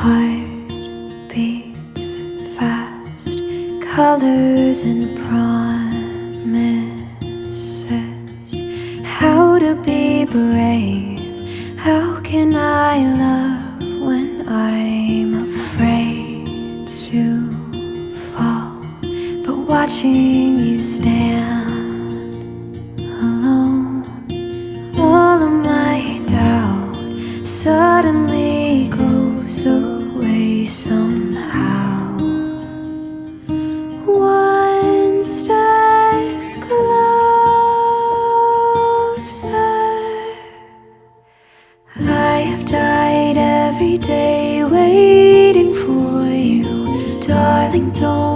Heart beats fast, colors and promises. How to be brave, how can I love when I'm afraid to fall? But watching you stand alone, all of my doubt suddenly goes away somehow. One step closer. I have died every day waiting for you, darling, don't